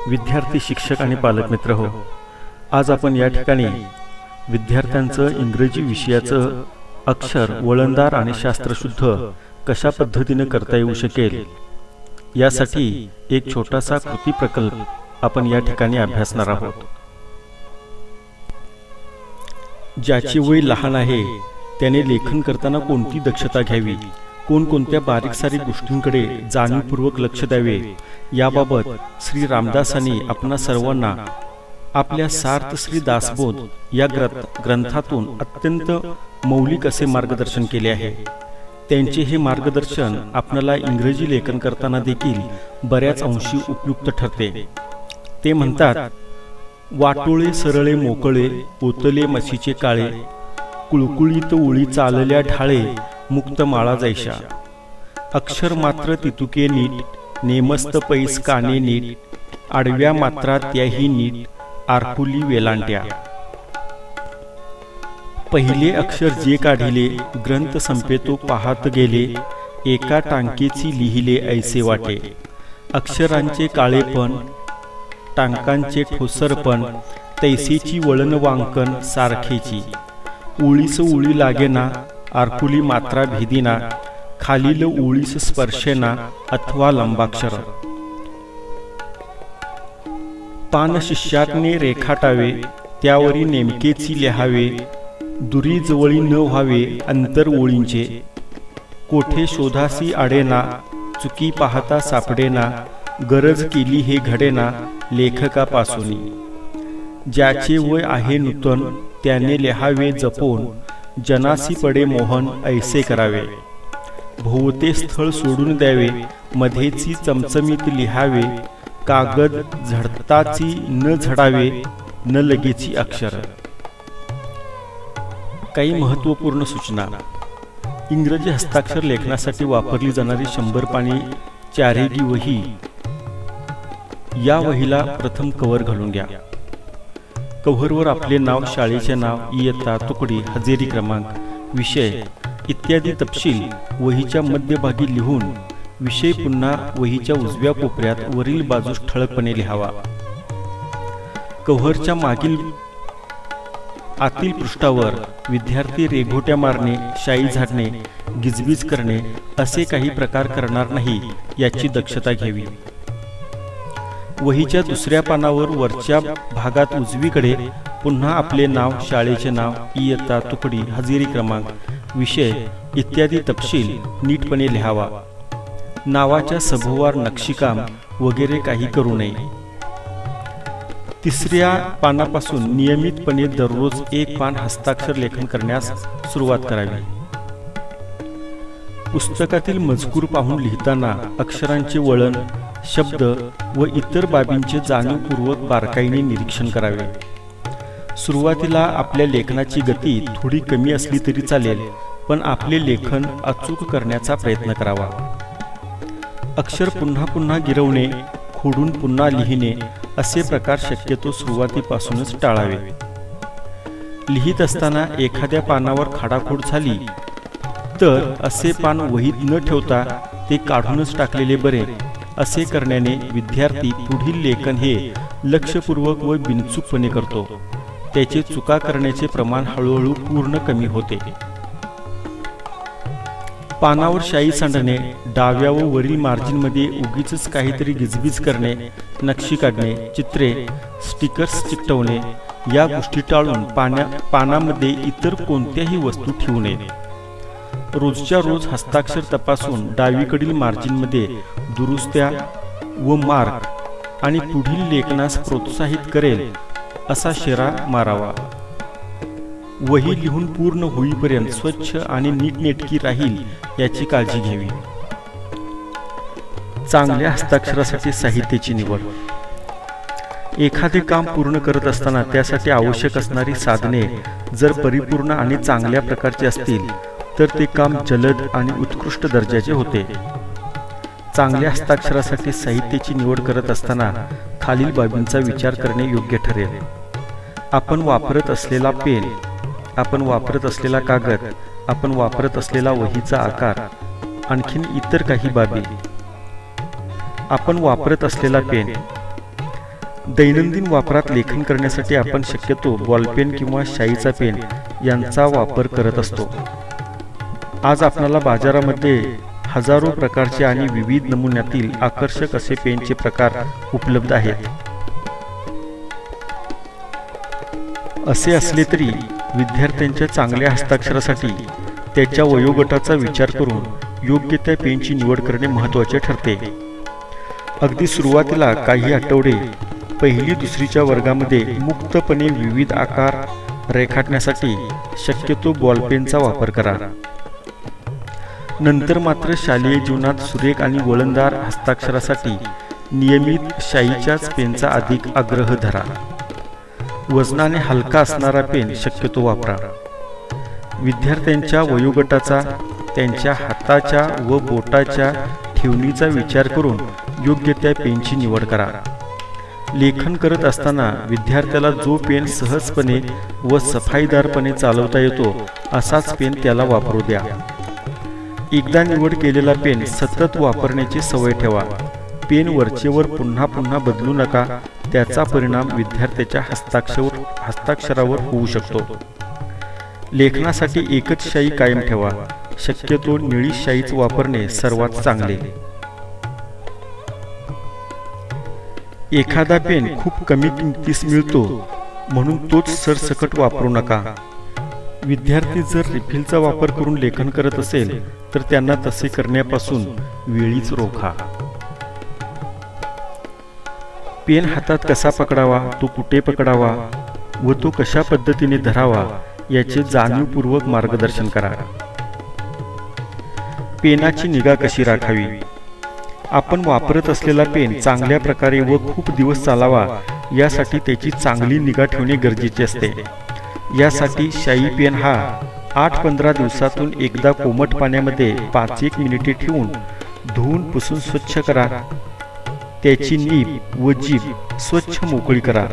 विद्यार्थी, शिक्षक आणि पालक मित्र हो, आज आपण या ठिकाणी विद्यार्थ्यांचं इंग्रजी विषयाचं अक्षर वळणदार आणि शास्त्रशुद्ध कशा पद्धतीने करता येऊ शकेल यासाठी एक छोटासा कृती प्रकल्प आपण या ठिकाणी अभ्यासणार आहोत. ज्याची वय लहान आहे त्याने लेखन करताना कोणती दक्षता घ्यावी, कोणकोणत्या बारीक सारीक गोष्टींकडे जाणीवपूर्वक लक्ष द्यावे याबाबत श्री रामदासांनी आपणा सर्वांना आपल्या सार्थ श्री दासबोध या ग्रंथातून अत्यंत मौलिक असे मार्गदर्शन केले आहे. त्यांचे हे मार्गदर्शन आपल्याला इंग्रजी लेखन करताना देखील बऱ्याच अंशी उपयुक्त ठरते. ते म्हणतात, वाटोळे सरळे मोकळे, ओतले मशीचे काळे, कुळकुळीत ओळी चालल्या ढाळे, मुक्त माळा जैशा. अक्षर मात्र तितुके नीट, नेमस्त पैस काने नीट, आडव्या मात्रा त्याही नीट, आरकुली वेलांट्या. पहिले अक्षर जे काढिले, ग्रंथ संपेतो पाहत गेले, एका टांकेची लिहिले ऐसे वाटे. अक्षरांचे काळेपण, टांकांचे ठोसरपण, तैसेची वळण वांकन सारखेची. ओळीस ओळी लागेना, आरकुली मात्रा भेदिना, खालील ओळीस स्पर्शेना अथवा लंबाक्षर. पान शिष्याने रेखाटावे, त्यावरी नेमकेची लिहावे, दुरी जवळी न व्हावे अंतर ओळींचे. कोठे शोधासी आडेना, चुकी पाहता सापडेना, गरज केली हे घडेना लेखकापासूनी. ज्याचे वय आहे नूतन, त्याने लिहावे जपून, जनासी पडे मोहन ऐसे करावे. भोवते स्थळ सोडून द्यावे, मध्येची चमचमीत लिहावे, कागद झडताची न झडावे, न लगेची अक्षर. काही महत्त्वपूर्ण सूचना. इंग्रजी हस्ताक्षर लेखनासाठी वापरली जाणारी 100 पानी चारेगी वही, या वहीला प्रथम कव्हर घालून घ्या. कव्हरवर आपले नाव, शाळेचे नाव, इयत्ता, तुकडी, हजेरी क्रमांक, विषय इत्यादी तपशील वहीच्या मध्यभागी लिहून विषय पुन्हा वहीच्या उजव्या कोपऱ्यात वरील बाजूस ठळकपणे लिहावा. कव्हरच्या मागील आतील पृष्ठावर विद्यार्थी रेघोट्या मारणे, शाई झाडणे, गिजबिज करणे असे काही प्रकार करणार नाही याची दक्षता घ्यावी. वहीच्या दुसऱ्या पानावर वरच्या भागात उजवीकडे पुन्हा आपले नाव, शाळेचे नाव, इयत्ता, तुकडी, हजेरी क्रमांक, विषय इत्यादी तपशील नीटपणे लिहावा. नावाच्या सभोवार नक्षीकाम वगैरे काही करू नये. तिसऱ्या पानापासून नियमितपणे दररोज एक पान हस्ताक्षर लेखन करण्यास सुरुवात करावी. पुस्तकातील मजकूर पाहून लिहिताना अक्षरांचे वळण, शब्द व इतर बाबींचे जाणीवपूर्वक बारकाईने निरीक्षण करावे. सुरुवातीला आपल्या लेखनाची गती थोडी कमी असली तरी चालेल, पण आपले लेखन अचूक करण्याचा प्रयत्न करावा. अक्षर पुन्हा पुन्हा गिरवणे, खोडून पुन्हा लिहिणे असे प्रकार शक्यतो सुरुवातीपासूनच टाळावे. लिहित असताना एखाद्या पानावर खाडाखोड झाली तर असे पान वहीत न ठेवता ते काढूनच टाकलेले बरे. असे करण्याने विद्यार्थी पुढील लेखन हे लक्षपूर्वक व बिनचूकपणे करतो. त्याचे चुका करण्याचे प्रमाण हळूहळू पूर्ण कमी होते. पानावर शाई सांडणे, डाव्या व वरील मार्जिनमध्ये उगीच काहीतरी गिजबिज करणे, नक्षी काढणे, चित्रे, स्टिकर्स चिकटवणे या गोष्टी टाळून पानामध्ये इतर कोणत्याही वस्तू ठेवू नये. रोजच्या रोज हस्ताक्षर तपासून डावीकडील मार्जिनमध्ये दुरुस्त्या व मार्क आणि पुढील लेखनास प्रोत्साहित करेल असा शेरा मारावा. वही लिहून पूर्ण होईपर्यंत स्वच्छ आणि नीटनेटकी राहील याची काळजी घ्यावी. चांगल्या हस्ताक्षरासाठी साहित्याची निवड. एखादे काम पूर्ण करत असताना त्यासाठी आवश्यक असणारी साधने जर परिपूर्ण आणि चांगल्या प्रकारची असतील तर ते काम जलद आणि उत्कृष्ट दर्जाचे होते. चांगल्या हस्ताक्षरासाठी साहित्याची निवड करत असताना खालील बाबींचा विचार करणे योग्य ठरेल. आपण वापरत असलेला पेन, आपण वापरत असलेला कागद, आपण वापरत असलेला वहीचा आकार, आणखीन इतर काही बाबी. आपण वापरत असलेला पेन, दैनंदिन वापरात लेखन करण्यासाठी आपण शक्यतो बॉलपेन किंवा शाईचा पेन यांचा वापर करत असतो. आज आपल्याला बाजारामध्ये हजारो प्रकारचे आणि विविध नमुन्यातील आकर्षक असे पेनचे प्रकार उपलब्ध आहेत. असे असले तरी विद्यार्थ्यांच्या चांगल्या हस्ताक्षरासाठी त्याच्या वयोगटाचा विचार करून योग्य त्या पेनची निवड करणे महत्त्वाचे ठरते. अगदी सुरुवातीला काही आठवडे पहिली दुसरीच्या वर्गामध्ये मुक्तपणे विविध आकार रेखाटण्यासाठी शक्यतो बॉलपेनचा वापर करा. नंतर मात्र शालेय जीवनात सुरेख आणि वळणदार हस्ताक्षरासाठी नियमित शाईच्याच पेनचा अधिक आग्रह धरा. वजनाने हलका असणारा पेन शक्यतो वापरा. विद्यार्थ्यांच्या वयोगटाचा, त्यांच्या हाताच्या व बोटाच्या ठेवणीचा विचार करून योग्य त्या पेनची निवड करा. लेखन करत असताना विद्यार्थ्याला जो पेन सहजपणे व सफाईदारपणे चालवता येतो असाच पेन त्याला वापरू द्या. एकदा निवड केलेला पेन सतत वापरण्याची सवय ठेवा. पेन वरचेवर पुन्हा पुन्हा बदलू नका. त्याचा परिणाम विद्यार्थ्याच्या हस्ताक्षरावर होऊ शकतो. लेखनासाठी एकच शाई कायम ठेवा. शक्यतो निळी शाईच वापरणे सर्वात चांगले. एखादा पेन खूप कमी किमतीस मिळतो म्हणून तोच सरसकट वापरू नका. विद्यार्थी जर रिफिलचा वापर करून लेखन करत असेल तर त्यांना तसे करण्यापासून वेळीच रोखा. पेन हातात कसा पकडावा, तो कुठे पकडावा व तो कशा पद्धतीने धरावा याचे जाणीवपूर्वक मार्गदर्शन करा. पेनाची निगा कशी राखावी. आपण वापरत असलेला पेन चांगल्या प्रकारे व खूप दिवस चालावा यासाठी त्याची चांगली निगा ठेवणे गरजेचे असते. यासाठी शाई पेन हा 8-15 दिवसातून एकदा कोमट पाण्यामध्ये 5-1 मिनिटे ठेवून धुवून पुसून स्वच्छ करा. त्याची नीब व जीभ स्वच्छ मोकळी करा.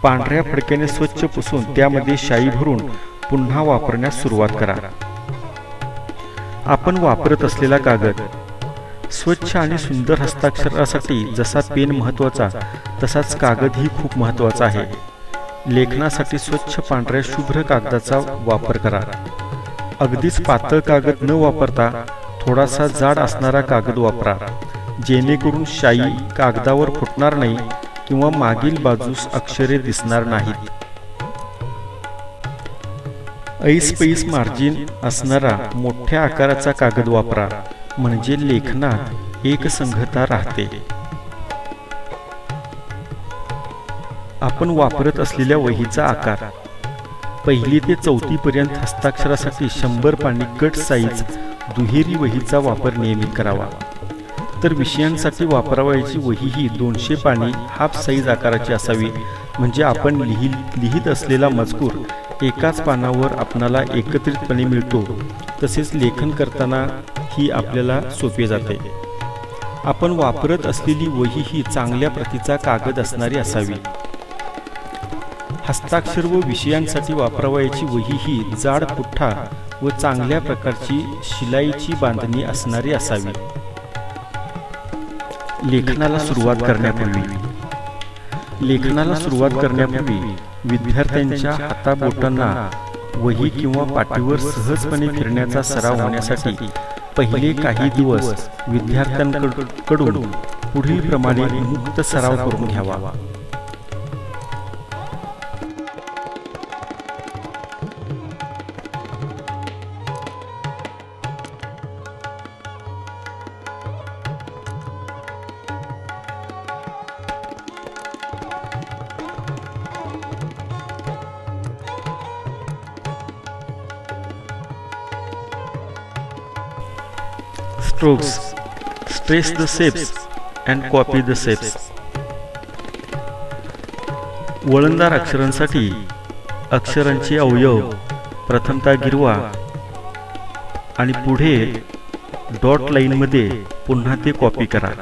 पांढऱ्या फडक्याने स्वच्छ पुसून त्यामध्ये शाई भरून पुन्हा वापरण्यास सुरुवात करा. आपण वापरत असलेला कागद. स्वच्छ आणि सुंदर हस्ताक्षरासाठी जसा पेन महत्त्वाचा तसाच कागदही खूप महत्त्वाचा आहे. लेखनासाठी स्वच्छ पांढऱ्या शुभ्र कागदाचा वापर करा. अगदीच पातळ कागद न वापरता थोडासा जाड असणारा कागद वापरा, जेणेकरून शाई कागदावर फुटणार नाही किंवा मागील बाजूस अक्षरे दिसणार नाहीत. ऐसपैस मार्जिन असणारा मोठ्या आकाराचा कागद वापरा, म्हणजे लेखनात एकसंगता राहते. आपण वापरत असलेल्या वहीचा आकार. 1ली ते 4थी पर्यंत हस्ताक्षरासाठी 100 पानी कट साईज दुहेरी वहीचा वापर नियमित करावा. तर विषयांसाठी वापरावयाची वही ही 200 पानी हाफ साईज आकाराची असावी, म्हणजे आपण लिहित असलेला मजकूर एकाच पानावर आपणाला एकत्रितपणे मिळतो. तसेच लेखन करताना ही आपल्याला सोपे जाते. आपण वापरत असलेली वही ही चांगल्या प्रतीचा कागद असणारी असावी. हस्ताक्षर व विषयांसाठी वापरावयाची वही ही जाड पुठ्ठा व चांगल्या प्रकारची शिलाईची बांधणी असणारी असावी. लेखनाला सुरुवात करण्यापूर्वी विद्यार्थ्यांच्या हाताबोटांना वही किंवा पाटीवर सहजपणे फिरण्याचा सराव होण्यासाठी पहिले काही दिवस विद्यार्थ्यांकडून पुढील प्रमाणे मुक्त सराव करून घ्यावा. Strokes. Trace the shapes and copy the shapes. वळणदार अक्षरांसाठी अक्षरांचे अवयव प्रथमतः गिरवा आणि पुढे डॉट लाईनमध्ये पुन्हा ते कॉपी करा.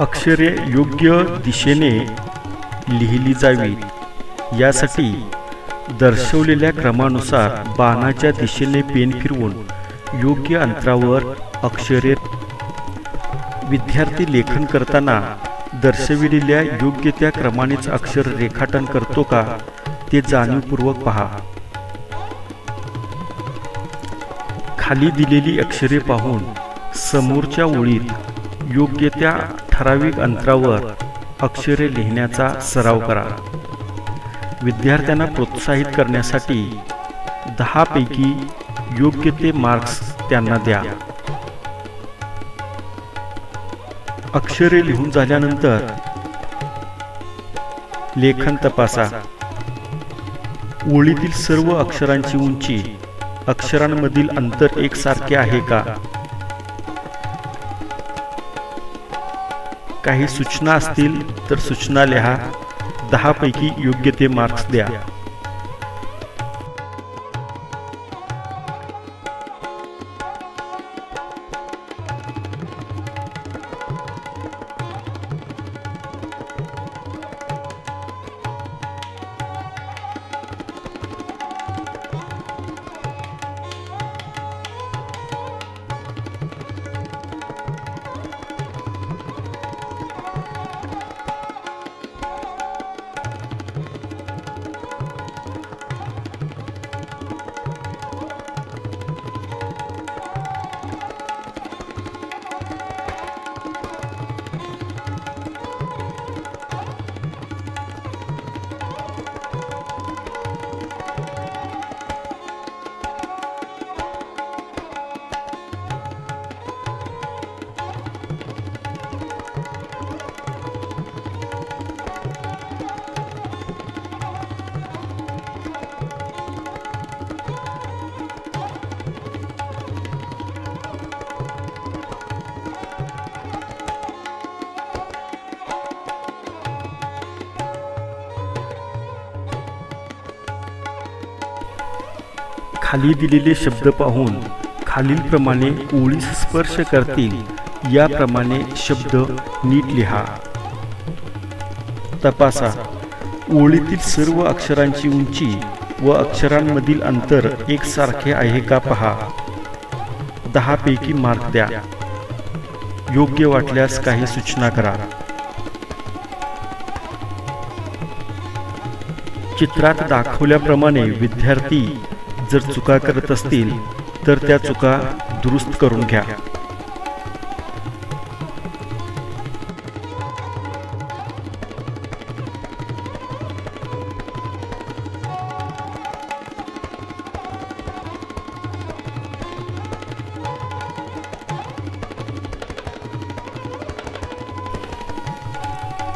अक्षरे योग्य दिशेने लिहिली जावी यासाठी दर्शवलेल्या क्रमानुसार बाणाच्या दिशेने पेन फिरवून योग्य अंतरावर अक्षरे. विद्यार्थी लेखन करताना दर्शविलेल्या योग्य त्या क्रमानेच अक्षर रेखाटन करतो का ते जाणीवपूर्वक पहा. खाली दिलेली अक्षरे पाहून समोरच्या ओळीत योग्य त्या ठराविक अंतरावर अक्षरे लिहिण्याचा सराव करा. विद्यार्थ्यांना प्रोत्साहित करण्यासाठी 10 पैकी योग्य ते मार्क्स त्यांना द्या. अक्षरे लिहून झाल्यानंतर लेखन तपासा. ओळीतील सर्व अक्षरांची उंची, अक्षरांमधील अंतर एकसारखे आहे का? काही सूचना असतील तर सूचना लिहा. 10 पैकी योग्य ते मार्क्स द्या. खाली दिलेले शब्द पाहून खालीलप्रमाणे ओळीस स्पर्श करतील याप्रमाणे शब्द नीट लिहा. तपासा. ओळीतील सर्व अक्षरांची उंची व अक्षरांमधील अंतर एकसारखे आहे का पहा. 10 पैकी मार्क द्या. योग्य वाटल्यास काही सूचना करा. चित्रात दाखवल्याप्रमाणे विद्यार्थी जर चुका करत असतील तर त्या चुका दुरुस्त करून घ्या.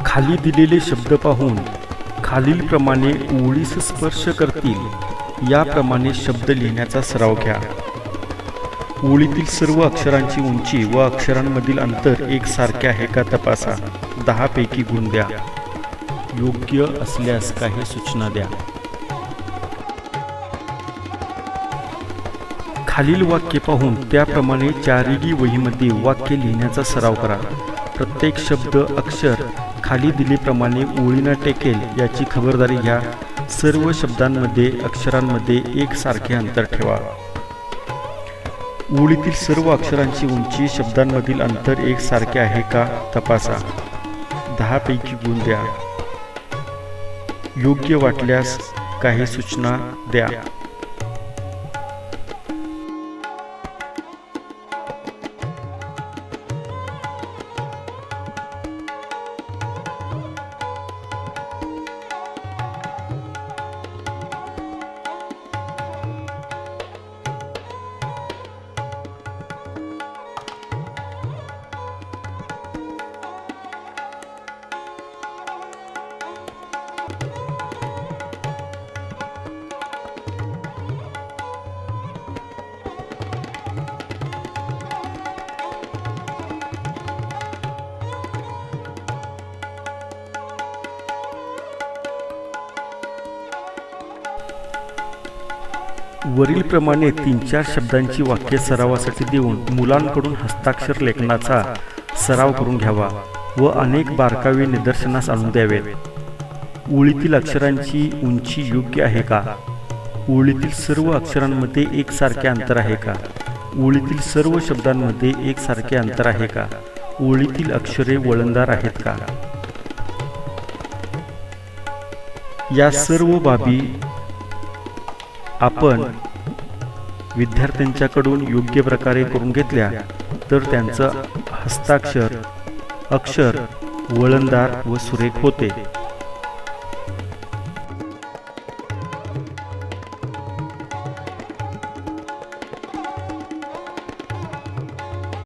खाली दिलेले शब्द पाहून खालीलप्रमाणे ओळीस स्पर्श करतील याप्रमाणे शब्द लिहिण्याचा सराव घ्या. ओळीतील सर्व अक्षरांची उंची व अक्षरांमधील अंतर एकसारखे आहे का तपासा. 10 पैकी गुण द्या. योग्य असल्यास काही सूचना द्या. खालील वाक्य पाहून त्याप्रमाणे 4D वहीमध्ये वाक्य लिहिण्याचा सराव करा. प्रत्येक शब्द अक्षर खाली दिलेप्रमाणे ओळीनं टेकेल याची खबरदारी घ्या. सर्व शब्दांमध्ये अक्षरांमध्ये एकसारखे अंतर ठेवा. ओळीतील सर्व अक्षरांची उंची शब्दांमधील अंतर एकसारखे आहे का तपासा. 10 पैकी गुण द्या. योग्य वाटल्यास काही सूचना द्या. वरीलप्रमाणे 3-4 शब्दांची वाक्य सरावासाठी देऊन मुलांकडून हस्ताक्षर लेखनाचा सराव करून घ्यावा. व अनेक बारकावे निदर्शनास आणून द्यावेत. ओळीतील अक्षरांची उंची योग्य आहे का? ओळीतील सर्व अक्षरांमध्ये एकसारखे अंतर आहे का? ओळीतील सर्व शब्दांमध्ये एकसारखे अंतर आहे का? ओळीतील अक्षरे वळणदार आहेत का? या सर्व बाबी आपण विद्यार्थ्यांच्याकडून योग्य प्रकारे करून घेतल्या तर त्यांचं हस्ताक्षर अक्षर वळणदार व सुरेख होते.